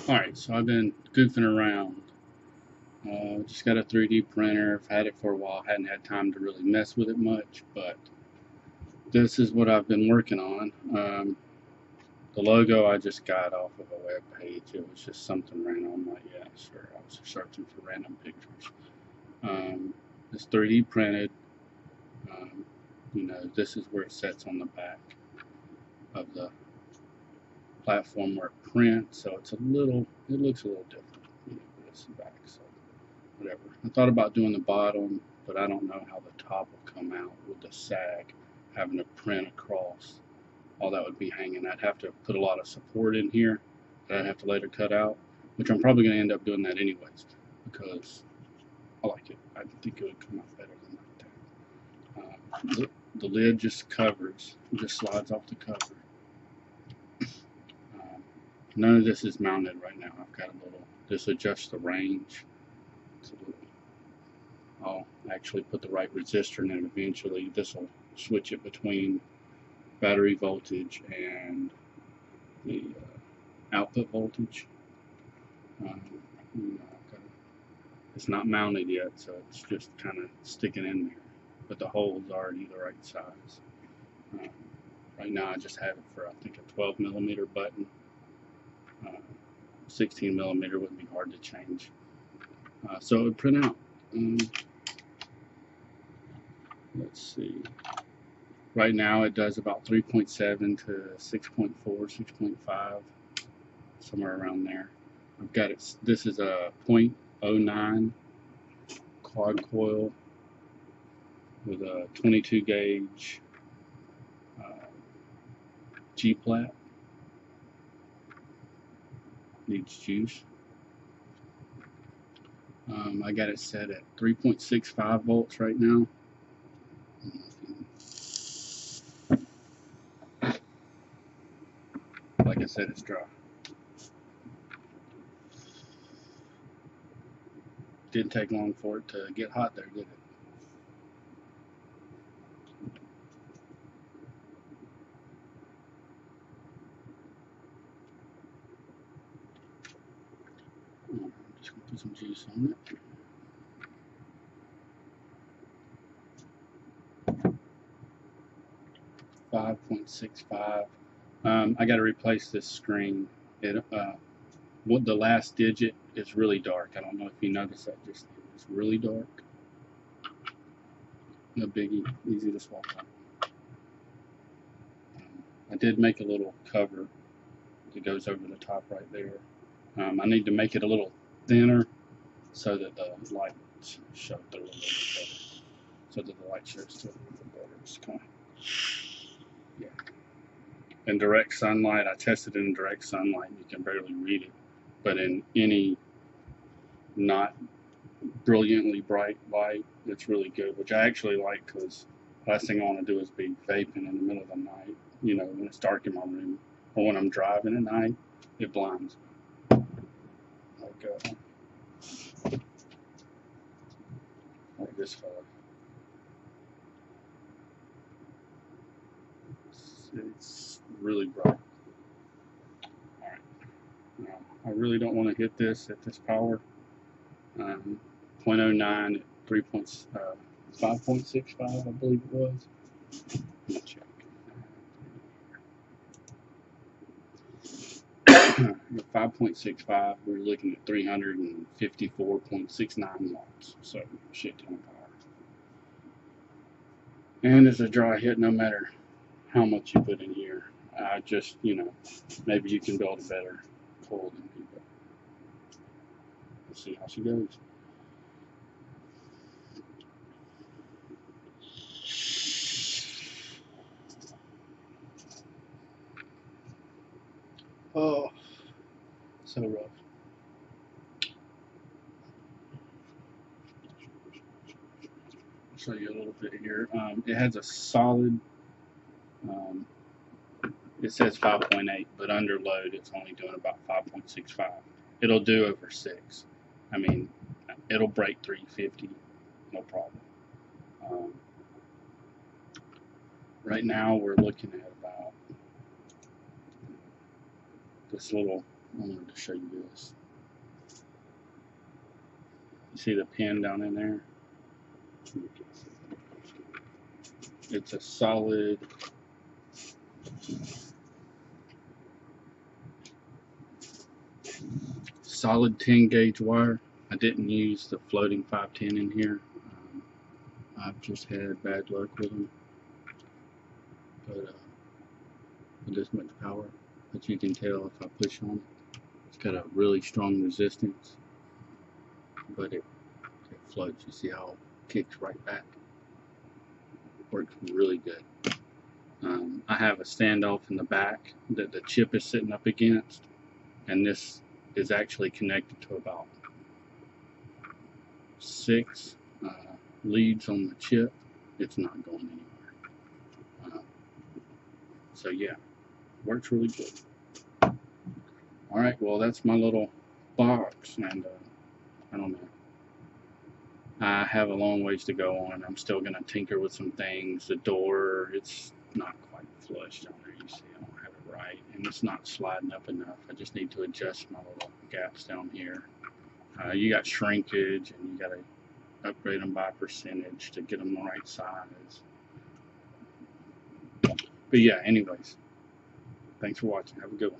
Alright, so I've been goofing around. Just got a 3D printer. I've had it for a while. Hadn't had time to really mess with it much, but this is what I've been working on. The logo I just got off of a web page. It was just something random. Like, yeah, sure. I was searching for random pictures. It's 3D printed. This is where it sets on the back of the platform where it prints. So it looks a little different. This back. So whatever. I thought about doing the bottom, but I don't know how the top will come out with the sag, having to print across. All that would be hanging. I'd have to put a lot of support in here that I'd have to later cut out, which I'm probably going to end up doing that anyways, because I like it. I think it would come out better than that. The lid just covers, just slides off the cover. None of this is mounted right now. I've got a little, this adjusts the range. I'll actually put the right resistor in it eventually. This will switch it between battery voltage and the output voltage. It's not mounted yet, so it's just kind of sticking in there. But the hole's already the right size. Right now I just have it for, I think, a 12 millimeter button. 16 millimeter would be hard to change. So it would print out. Let's see. Right now it does about 3.7 to 6.4, 6.5, somewhere around there. I've got it. This is a 0.09 quad coil with a 22 gauge gplat. Needs juice. I got it set at 3.65 volts right now. Like I said, it's dry. Didn't take long for it to get hot there, did it? I'm just going to put some juice on it. .65. I got to replace this screen. The last digit is really dark. I don't know if you noticed that. Just it's really dark. No biggie, easy to swap out. I did make a little cover that goes over the top right there. I need to make it a little thinner so that the lights show through a little bit better. So that the light shows through a little bit better. It's kind of, yeah. In direct sunlight, I tested it in direct sunlight, you can barely read it. But in any not brilliantly bright light, it's really good, which I actually like, because last thing I want to do is be vaping in the middle of the night, when it's dark in my room, or when I'm driving at night, it blinds me. Like this fella. It's really bright. Alright. Now, I really don't want to hit this at this power. 0.09 at 5.65, I believe it was. Let me check. 5.65, we're looking at 354.69 watts, so shit ton of power. And it's a dry hit no matter how much you put in here. Just, maybe you can build a better coil than me, but we'll see how she goes. Oh, so rough. I'll show you a little bit here. It has a solid, it says 5.8, but under load it's only doing about 5.65. It'll do over 6. I mean, it'll break 350, no problem. Right now we're looking at about this little I wanted to show you this. You see the pin down in there? It's a solid solid 10 gauge wire. I didn't use the floating 510 in here. I've just had bad luck with them. But with this much power, but you can tell if I push on it, it's got a really strong resistance, but it floats. You see how it kicks right back? Works really good. I have a standoff in the back that the chip is sitting up against, and this is actually connected to about 6 leads on the chip. It's not going anywhere. So yeah, works really good. Alright, well that's my little box, and I don't know. I have a long ways to go on. I'm still going to tinker with some things. The door, it's not quite flush down there. You see, I don't have it right. And it's not sliding up enough. I just need to adjust my little gaps down here. You got shrinkage, and you got to upgrade them by percentage to get them the right size. But yeah, anyways, thanks for watching. Have a good one.